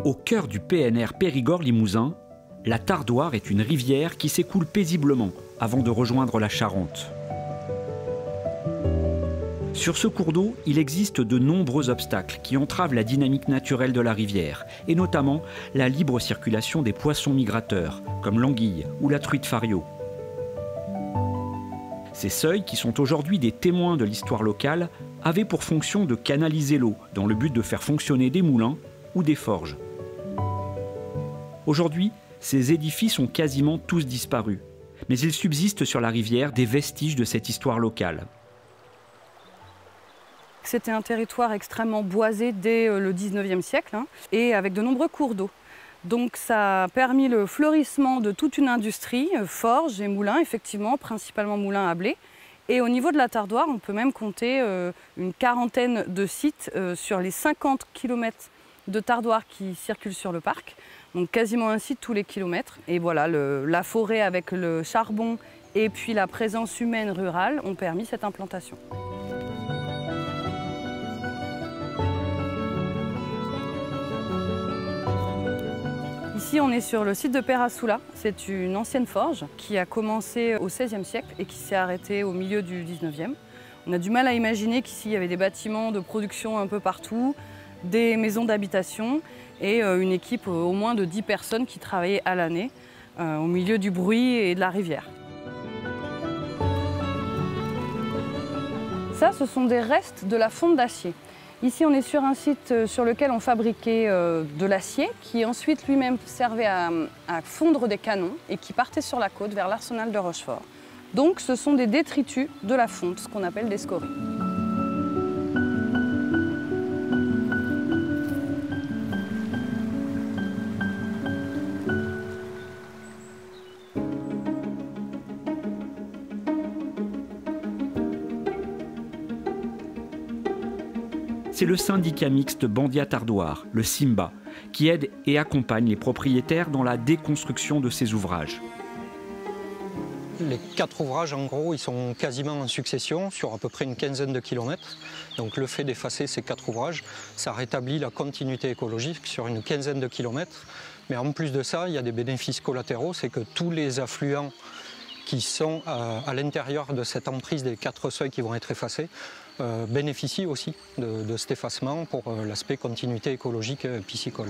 Au cœur du PNR Périgord-Limousin, la Tardoire est une rivière qui s'écoule paisiblement avant de rejoindre la Charente. Sur ce cours d'eau, il existe de nombreux obstacles qui entravent la dynamique naturelle de la rivière, et notamment la libre circulation des poissons migrateurs, comme l'anguille ou la truite fario. Ces seuils, qui sont aujourd'hui des témoins de l'histoire locale, avaient pour fonction de canaliser l'eau, dans le but de faire fonctionner des moulins ou des forges. Aujourd'hui, ces édifices ont quasiment tous disparu, mais il subsiste sur la rivière des vestiges de cette histoire locale. C'était un territoire extrêmement boisé dès le 19e siècle et avec de nombreux cours d'eau. Donc ça a permis le fleurissement de toute une industrie, forges et moulins, effectivement, principalement moulins à blé. Et au niveau de la Tardoire, on peut même compter une quarantaine de sites sur les 50 km de Tardoire qui circulent sur le parc. Donc quasiment un site tous les kilomètres. Et voilà, la forêt avec le charbon et puis la présence humaine rurale ont permis cette implantation. Ici, on est sur le site de Perasoula. C'est une ancienne forge qui a commencé au XVIe siècle et qui s'est arrêtée au milieu du XIXe. On a du mal à imaginer qu'ici, il y avait des bâtiments de production un peu partout, des maisons d'habitation et une équipe au moins de 10 personnes qui travaillaient à l'année au milieu du bruit et de la rivière. Ça, ce sont des restes de la fonte d'acier. Ici, on est sur un site sur lequel on fabriquait de l'acier qui ensuite lui-même servait à fondre des canons et qui partait sur la côte vers l'arsenal de Rochefort. Donc, ce sont des détritus de la fonte, ce qu'on appelle des scories. C'est le syndicat mixte Bandia Tardoire, le SIMBA, qui aide et accompagne les propriétaires dans la déconstruction de ces ouvrages. Les 4 ouvrages, en gros, ils sont quasiment en succession sur à peu près une quinzaine de kilomètres. Donc le fait d'effacer ces 4 ouvrages, ça rétablit la continuité écologique sur une quinzaine de kilomètres. Mais en plus de ça, il y a des bénéfices collatéraux, c'est que tous les affluents qui sont à l'intérieur de cette emprise des 4 seuils qui vont être effacés bénéficient aussi de cet effacement pour l'aspect continuité écologique piscicole.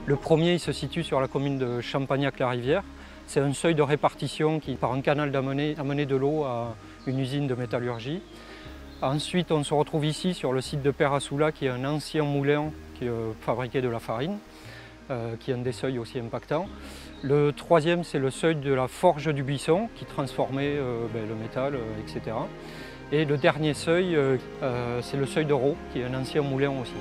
Le premier il se situe sur la commune de Champagnac-la-Rivière. C'est un seuil de répartition qui, par un canal d'amener de l'eau à une usine de métallurgie. Ensuite, on se retrouve ici sur le site de Perasoula, qui est un ancien moulin qui fabriquait de la farine, qui est un des seuils aussi impactants. Le troisième, c'est le seuil de la forge du Buisson, qui transformait le métal, etc. Et le dernier seuil, c'est le seuil de Raux, qui est un ancien moulin aussi.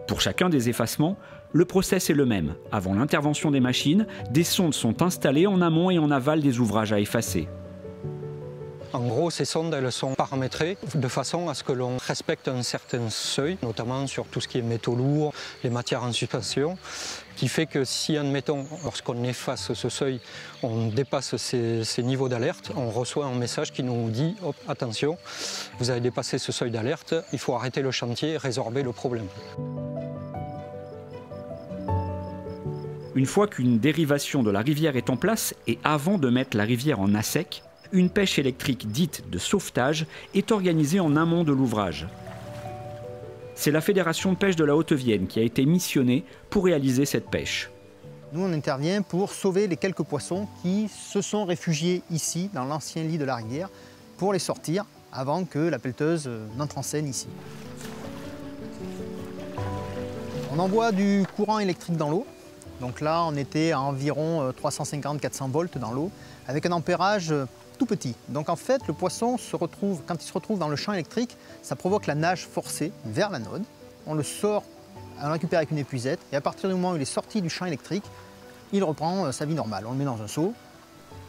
Pour chacun des effacements, le process est le même. Avant l'intervention des machines, des sondes sont installées en amont et en aval des ouvrages à effacer. En gros, ces sondes, elles sont paramétrées de façon à ce que l'on respecte un certain seuil, notamment sur tout ce qui est métaux lourds, les matières en suspension, qui fait que si, admettons, lorsqu'on efface ce seuil, on dépasse ces niveaux d'alerte, on reçoit un message qui nous dit « Hop, attention, vous avez dépassé ce seuil d'alerte, il faut arrêter le chantier et résorber le problème ». Une fois qu'une dérivation de la rivière est en place et avant de mettre la rivière en assec, une pêche électrique dite de sauvetage est organisée en amont de l'ouvrage. C'est la Fédération de pêche de la Haute-Vienne qui a été missionnée pour réaliser cette pêche. Nous, on intervient pour sauver les quelques poissons qui se sont réfugiés ici, dans l'ancien lit de la rivière, pour les sortir avant que la pelleteuse n'entre en scène ici. On envoie du courant électrique dans l'eau. Donc là, on était à environ 350-400 volts dans l'eau, avec un ampérage tout petit. Donc en fait, le poisson, quand il se retrouve dans le champ électrique, ça provoque la nage forcée vers l'anode. On le sort, on le récupère avec une épuisette, et à partir du moment où il est sorti du champ électrique, il reprend sa vie normale. On le met dans un seau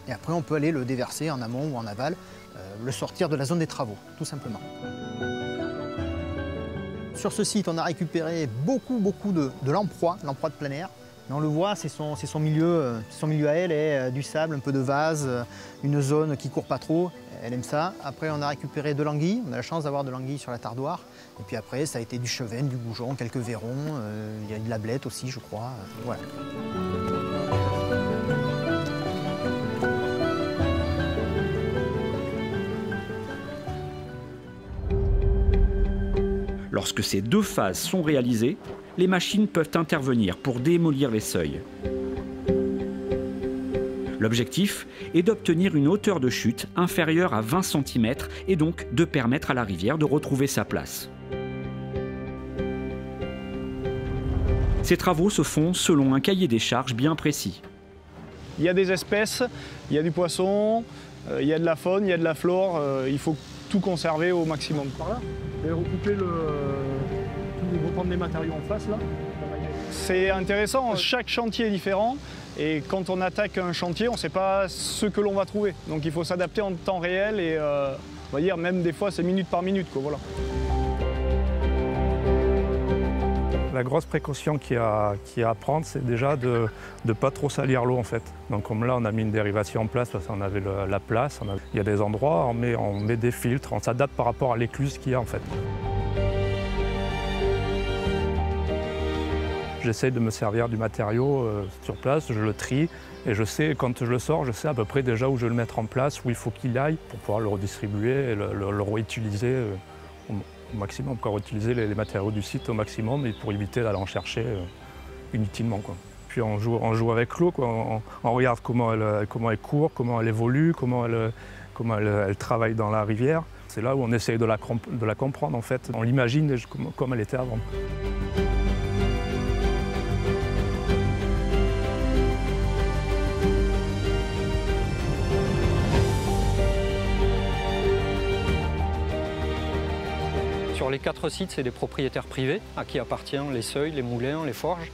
et après on peut aller le déverser en amont ou en aval, le sortir de la zone des travaux, tout simplement. Sur ce site, on a récupéré beaucoup de lamproie de plein air. Mais on le voit, c'est son milieu à elle, et du sable, un peu de vase, une zone qui ne court pas trop. Elle aime ça. Après, on a récupéré de l'anguille. On a la chance d'avoir de l'anguille sur la tardoire. Et puis après, ça a été du chevenne, du goujon, quelques verrons. Il y a de la blette aussi, je crois. Voilà. Lorsque ces deux phases sont réalisées, les machines peuvent intervenir pour démolir les seuils. L'objectif est d'obtenir une hauteur de chute inférieure à 20 cm et donc de permettre à la rivière de retrouver sa place. Ces travaux se font selon un cahier des charges bien précis. Il y a des espèces, il y a du poisson, il y a de la faune, il y a de la flore, il faut tout conserver au maximum. Par là, et recouper reprendre les matériaux en face là. C'est intéressant, chaque chantier est différent et quand on attaque un chantier, on ne sait pas ce que l'on va trouver. Donc il faut s'adapter en temps réel et on va dire même des fois c'est minute par minute, quoi, voilà. La grosse précaution qu'il y a à prendre, c'est déjà de ne pas trop salir l'eau en fait. Donc comme là, on a mis une dérivation en place parce qu'on avait la place. Il y a des endroits, on met des filtres, on s'adapte par rapport à l'écluse qu'il y a en fait. J'essaie de me servir du matériau sur place, je le trie et je sais, quand je le sors, je sais à peu près déjà où je vais le mettre en place, où il faut qu'il aille pour pouvoir le redistribuer et le réutiliser au maximum, pour utiliser les matériaux du site au maximum et pour éviter d'aller en chercher inutilement, quoi. Puis on joue avec l'eau, quoi. On regarde comment elle court, comment elle évolue, comment elle travaille dans la rivière. C'est là où on essaye de la comprendre en fait. On l'imagine comme elle était avant. Sur les 4 sites, c'est des propriétaires privés à qui appartiennent les seuils, les moulins, les forges.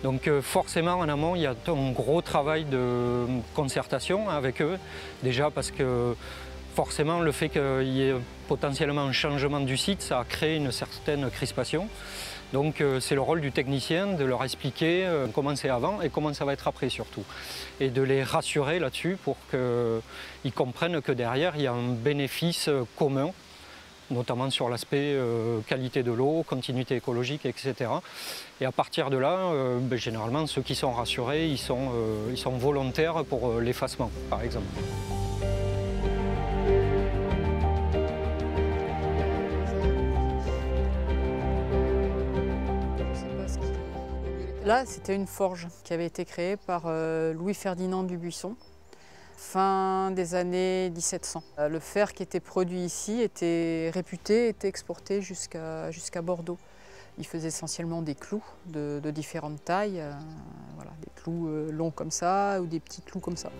Donc forcément, en amont, il y a un gros travail de concertation avec eux. Déjà parce que forcément, le fait qu'il y ait potentiellement un changement du site, ça a créé une certaine crispation. Donc c'est le rôle du technicien de leur expliquer comment c'est avant et comment ça va être après surtout. Et de les rassurer là-dessus pour qu'ils comprennent que derrière, il y a un bénéfice commun, notamment sur l'aspect qualité de l'eau, continuité écologique, etc. Et à partir de là, généralement, ceux qui sont rassurés, ils sont volontaires pour l'effacement, par exemple. Là, c'était une forge qui avait été créée par Louis-Ferdinand Dubuisson, fin des années 1700. Le fer qui était produit ici était réputé, était exporté jusqu'à Bordeaux. Il faisait essentiellement des clous de différentes tailles, voilà, des clous longs comme ça ou des petits clous comme ça.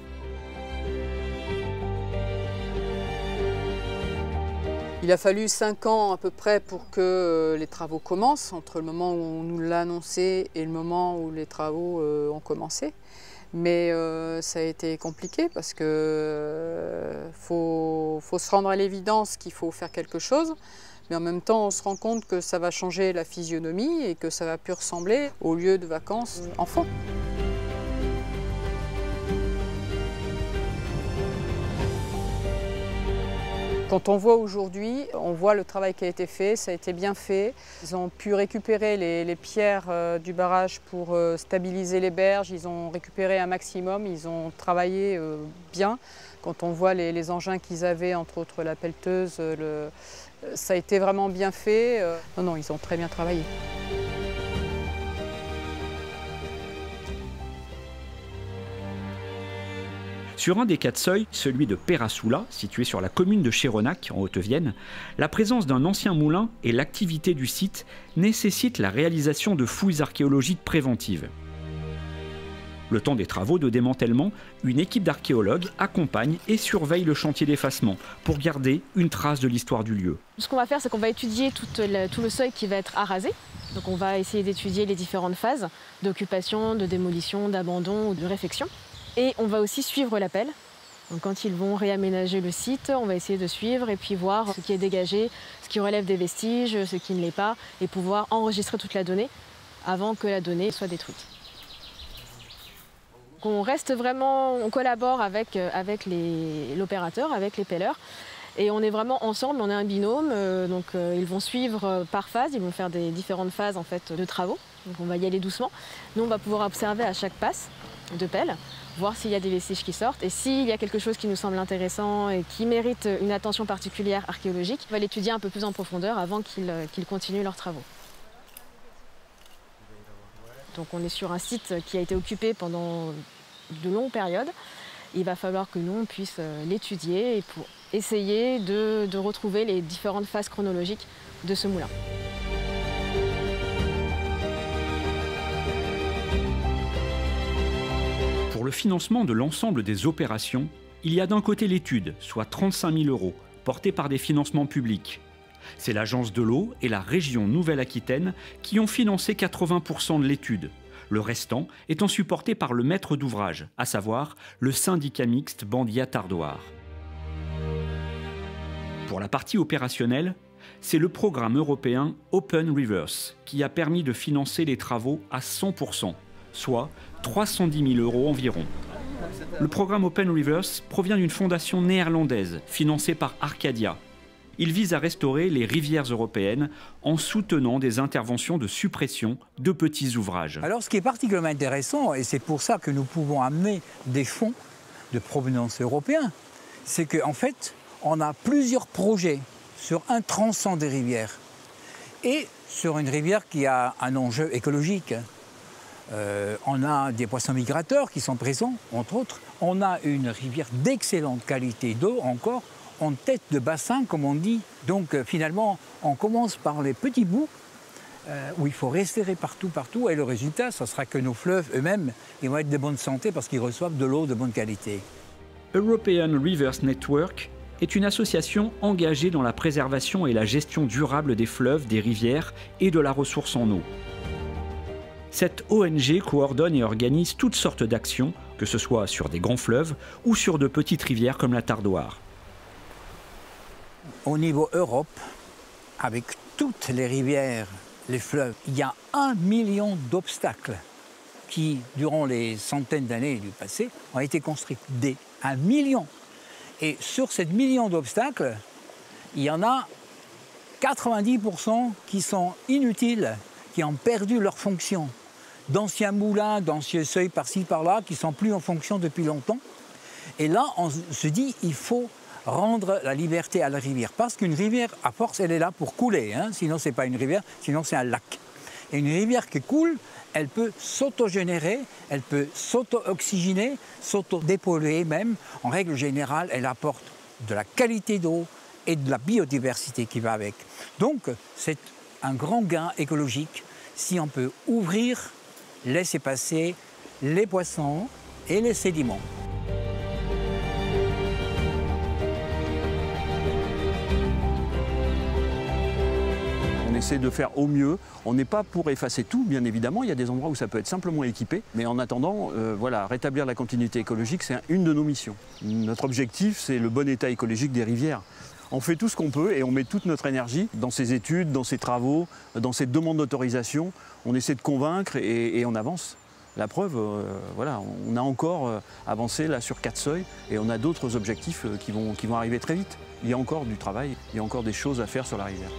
Il a fallu 5 ans à peu près pour que les travaux commencent, entre le moment où on nous l'a annoncé et le moment où les travaux ont commencé. Mais ça a été compliqué parce que faut se rendre à l'évidence qu'il faut faire quelque chose, mais en même temps on se rend compte que ça va changer la physionomie et que ça va plus ressembler au lieu de vacances enfants. Quand on voit aujourd'hui, on voit le travail qui a été fait, ça a été bien fait. Ils ont pu récupérer les pierres du barrage pour stabiliser les berges, ils ont récupéré un maximum, ils ont travaillé bien. Quand on voit les engins qu'ils avaient, entre autres la pelleteuse, ça a été vraiment bien fait. Non, ils ont très bien travaillé. Sur un des 4 seuils, celui de Perrasoula, situé sur la commune de Chéronac, en Haute-Vienne, la présence d'un ancien moulin et l'activité du site nécessitent la réalisation de fouilles archéologiques préventives. Le temps des travaux de démantèlement, une équipe d'archéologues accompagne et surveille le chantier d'effacement pour garder une trace de l'histoire du lieu. Ce qu'on va faire, c'est qu'on va étudier tout le seuil qui va être arasé. Donc on va essayer d'étudier les différentes phases d'occupation, de démolition, d'abandon ou de réfection. Et on va aussi suivre la pelle. Donc quand ils vont réaménager le site, on va essayer de suivre et puis voir ce qui est dégagé, ce qui relève des vestiges, ce qui ne l'est pas, et pouvoir enregistrer toute la donnée avant que la donnée soit détruite. On reste vraiment, on collabore avec l'opérateur, avec les pelleurs, et on est vraiment ensemble, on est un binôme, ils vont suivre par phase, ils vont faire des différentes phases en fait, de travaux, donc on va y aller doucement. Nous on va pouvoir observer à chaque passe de pelle, voir s'il y a des vestiges qui sortent, et s'il y a quelque chose qui nous semble intéressant et qui mérite une attention particulière archéologique, on va l'étudier un peu plus en profondeur avant qu'ils continuent leurs travaux. Donc on est sur un site qui a été occupé pendant de longues périodes. Il va falloir que nous on puisse l'étudier pour essayer de retrouver les différentes phases chronologiques de ce moulin. Pour le financement de l'ensemble des opérations, il y a d'un côté l'étude, soit 35 000 €, portée par des financements publics. C'est l'Agence de l'eau et la région Nouvelle-Aquitaine qui ont financé 80% de l'étude, le restant étant supporté par le maître d'ouvrage, à savoir le syndicat mixte Bandiat-Ardoire. Pour la partie opérationnelle, c'est le programme européen Open Rivers qui a permis de financer les travaux à 100%, soit 310 000 € environ. Le programme Open Rivers provient d'une fondation néerlandaise financée par Arcadia. Il vise à restaurer les rivières européennes en soutenant des interventions de suppression de petits ouvrages. Alors ce qui est particulièrement intéressant, et c'est pour ça que nous pouvons amener des fonds de provenance européenne, c'est qu'en fait, on a plusieurs projets sur un tronçon des rivières et sur une rivière qui a un enjeu écologique. On a des poissons migrateurs qui sont présents, entre autres. On a une rivière d'excellente qualité d'eau encore, en tête de bassin, comme on dit. Donc finalement, on commence par les petits bouts où il faut restaurer partout. Et le résultat, ce sera que nos fleuves eux-mêmes, ils vont être de bonne santé parce qu'ils reçoivent de l'eau de bonne qualité. European Rivers Network est une association engagée dans la préservation et la gestion durable des fleuves, des rivières et de la ressource en eau. Cette ONG coordonne et organise toutes sortes d'actions, que ce soit sur des grands fleuves ou sur de petites rivières comme la Tardoire. Au niveau Europe, avec toutes les rivières, les fleuves, il y a 1 million d'obstacles qui, durant les centaines d'années du passé, ont été construits. 1 million. Et sur ces millions d'obstacles, il y en a 90% qui sont inutiles, qui ont perdu leur fonction. D'anciens moulins, d'anciens seuils par-ci, par-là, qui ne sont plus en fonction depuis longtemps. Et là, on se dit, il faut rendre la liberté à la rivière. Parce qu'une rivière, à force, elle est là pour couler. Hein. Sinon, ce n'est pas une rivière, sinon c'est un lac. Et une rivière qui coule, elle peut s'autogénérer, elle peut s'auto-oxygéner, s'auto-dépolluer même. En règle générale, elle apporte de la qualité d'eau et de la biodiversité qui va avec. Donc, c'est un grand gain écologique si on peut ouvrir, laisser passer les poissons et les sédiments. On essaie de faire au mieux. On n'est pas pour effacer tout, bien évidemment. Il y a des endroits où ça peut être simplement équipé. Mais en attendant, voilà, rétablir la continuité écologique, c'est une de nos missions. Notre objectif, c'est le bon état écologique des rivières. On fait tout ce qu'on peut et on met toute notre énergie dans ces études, dans ces travaux, dans ces demandes d'autorisation. On essaie de convaincre et on avance. La preuve, voilà, on a encore avancé là sur 4 seuils et on a d'autres objectifs qui vont arriver très vite. Il y a encore du travail, il y a encore des choses à faire sur la rivière.